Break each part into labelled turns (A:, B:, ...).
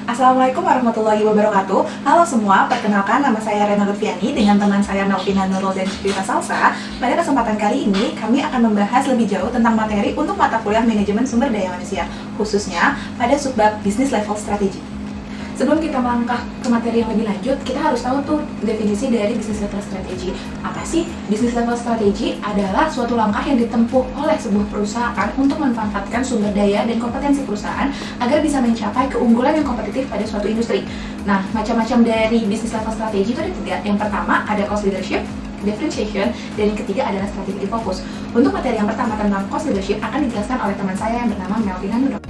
A: Assalamualaikum warahmatullahi wabarakatuh. Halo semua, perkenalkan nama saya Rena Lutfiani dengan teman saya Melvina Nurul dan Ciprita Salsa. Pada kesempatan kali ini, kami akan membahas lebih jauh tentang materi untuk mata kuliah manajemen sumber daya manusia, khususnya pada subbab Business Level Strategy. Sebelum kita melangkah ke materi yang lebih lanjut, kita harus tahu tuh definisi dari business level strategy. Apa sih? Business level strategy adalah suatu langkah yang ditempuh oleh sebuah perusahaan untuk memanfaatkan sumber daya dan kompetensi perusahaan agar bisa mencapai keunggulan yang kompetitif pada suatu industri. Nah, macam-macam dari business level strategy itu ada 3. Yang pertama ada cost leadership, differentiation, dan yang ketiga adalah strategic focus. Untuk materi yang pertama tentang cost leadership akan dijelaskan oleh teman saya yang bernama Melvina Nurul.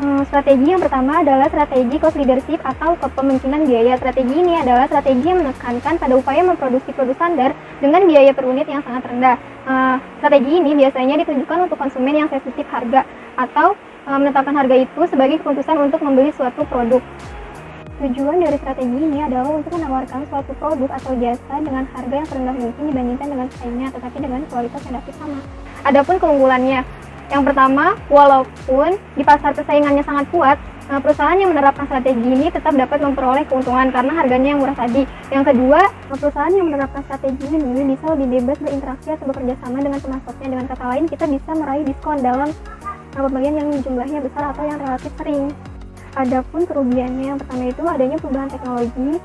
B: Strategi yang pertama adalah strategi cost leadership atau kepemimpinan biaya. Strategi ini adalah strategi yang menekankan pada upaya memproduksi produk standar dengan biaya per unit yang sangat rendah. Strategi ini biasanya ditujukan untuk konsumen yang sensitif harga atau menetapkan harga itu sebagai keputusan untuk membeli suatu produk. Tujuan dari strategi ini adalah untuk menawarkan suatu produk atau jasa dengan harga yang terendah mungkin dibandingkan dengan pesaingnya, tetapi dengan kualitas yang dapat sama. Adapun keunggulannya, yang pertama, walaupun di pasar persaingannya sangat kuat, perusahaan yang menerapkan strategi ini tetap dapat memperoleh keuntungan karena harganya yang murah tadi. Yang kedua, perusahaan yang menerapkan strategi ini bisa lebih bebas berinteraksi atau bekerja sama dengan pemasoknya. Dengan kata lain, kita bisa meraih diskon dalam pembelian yang jumlahnya besar atau yang relatif sering. Adapun kerugiannya, yang pertama itu adanya perubahan teknologi,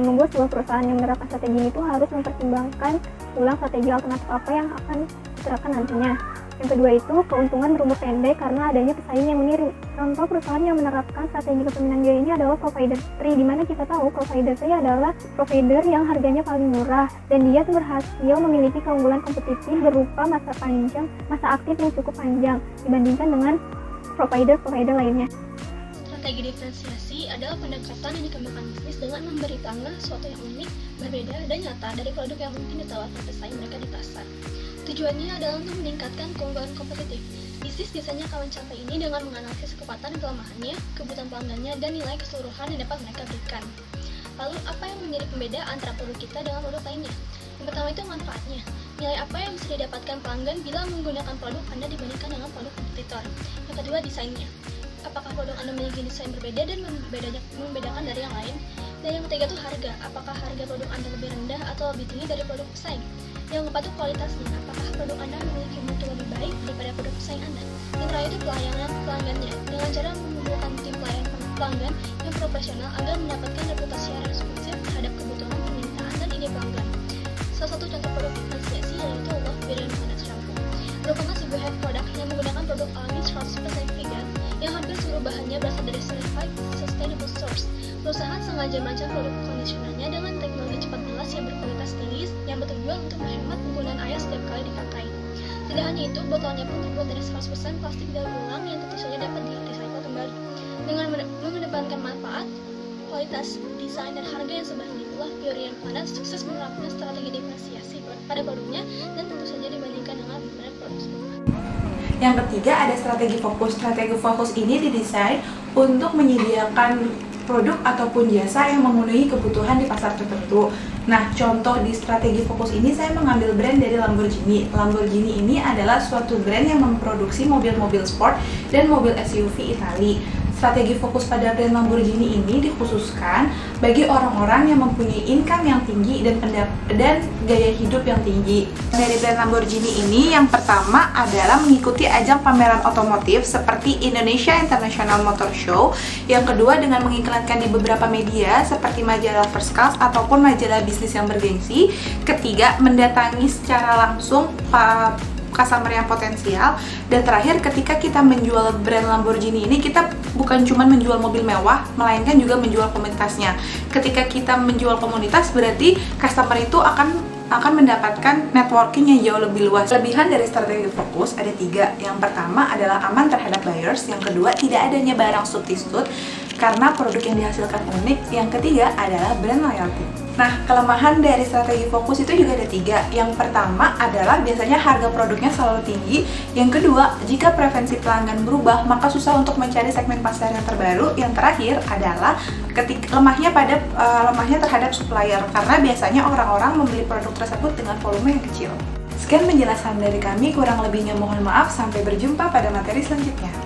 B: membuat sebuah perusahaan yang menerapkan strategi itu harus mempertimbangkan ulang strategi alternatif apa yang akan diterapkan nantinya. Yang kedua itu keuntungan berumur pendek karena adanya pesaing yang meniru. Contoh perusahaan yang menerapkan strategi kepemimpinan biaya ini adalah provider 3, di mana kita tahu provider 3 adalah provider yang harganya paling murah dan dia berhasil memiliki keunggulan kompetitif berupa masa aktif yang cukup panjang dibandingkan dengan provider lainnya.
C: Strategi diferensiasi adalah pendekatan yang dikembangkan bisnis dengan memberi pelanggan sesuatu yang unik, berbeda, dan nyata dari produk yang mungkin ditawarkan pesaing mereka di pasar. Tujuannya adalah untuk meningkatkan keunggulan kompetitif. Bisnis biasanya akan mencapai ini dengan menganalisis kekuatan dan kelemahannya, kebutuhan pelanggannya, dan nilai keseluruhan yang dapat mereka berikan. Lalu, apa yang menjadi pembeda antara produk kita dengan produk lainnya? Yang pertama itu manfaatnya. Nilai apa yang bisa didapatkan pelanggan bila menggunakan produk Anda dibandingkan dengan produk kompetitor? Yang kedua, desainnya. Apakah produk Anda memiliki desain berbeda dan membedakan dari yang lain? Dan yang ketiga itu harga. Apakah harga produk Anda lebih rendah atau lebih tinggi dari produk pesaing? Yang keempat itu kualitasnya. Apakah produk Anda memiliki mutu lebih baik daripada produk pesaing Anda? Yang terakhir itu pelayanan pelanggannya. Dengan cara mengumpulkan tim pelayanan pelanggan yang profesional agar mendapatkan reputasi yang responsif terhadap kebutuhan permintaan dan ide pelanggan. Salah satu contoh produk diferensiasi yaitu Love Brilliant Planet Shampoo. Merupakan sebuah hair product yang menggunakan produk alami 100% vegan yang hampir seluruh bahannya berasal dari certified sustainable source. Perusahaan sengaja merancang produk kondisionernya dengan teknologi cepat melas yang berkualitas tinggi yang bertujuan untuk menghemat penggunaan air setiap kali dipakai. Tidak hanya itu, botolnya pun terbuat dari 100% plastik daur ulang yang tentu saja dapat di-recycle kembali. Dengan mengedepankan manfaat, kualitas, desain, dan harga yang sebanding itulah Brilliant Planet sukses menerapkan strategi diferensiasi pada produknya dan tentu saja dibandingkan dengan brand produk sebelumnya.
A: Yang ketiga ada strategi fokus. Strategi fokus ini didesain untuk menyediakan produk ataupun jasa yang memenuhi kebutuhan di pasar tertentu. Nah, contoh di strategi fokus ini saya mengambil brand dari Lamborghini. Lamborghini ini adalah suatu brand yang memproduksi mobil-mobil sport dan mobil SUV Italia. Strategi fokus pada brand Lamborghini ini dikhususkan bagi orang-orang yang mempunyai income yang tinggi dan gaya hidup yang tinggi. Dari brand Lamborghini ini yang pertama adalah mengikuti ajang pameran otomotif seperti Indonesia International Motor Show. Yang kedua dengan mengiklankan di beberapa media seperti majalah First Class ataupun majalah bisnis yang bergengsi. Ketiga, mendatangi secara langsung customer yang potensial. Dan terakhir, ketika kita menjual brand Lamborghini ini, kita bukan cuma menjual mobil mewah, melainkan juga menjual komunitasnya. Ketika kita menjual komunitas, berarti customer itu akan mendapatkan networking yang jauh lebih luas. Kelebihan dari strategi fokus ada 3. Yang pertama adalah aman terhadap buyers. Yang kedua, tidak adanya barang substitute karena produk yang dihasilkan unik. Yang ketiga adalah brand loyalty. Nah, kelemahan dari strategi fokus itu juga ada 3. Yang pertama adalah biasanya harga produknya selalu tinggi. Yang kedua, jika preferensi pelanggan berubah, maka susah untuk mencari segmen pasar yang terbaru. Yang terakhir adalah lemahnya terhadap supplier, karena biasanya orang-orang membeli produk tersebut dengan volume yang kecil. Sekian penjelasan dari kami, kurang lebihnya mohon maaf. Sampai berjumpa pada materi selanjutnya.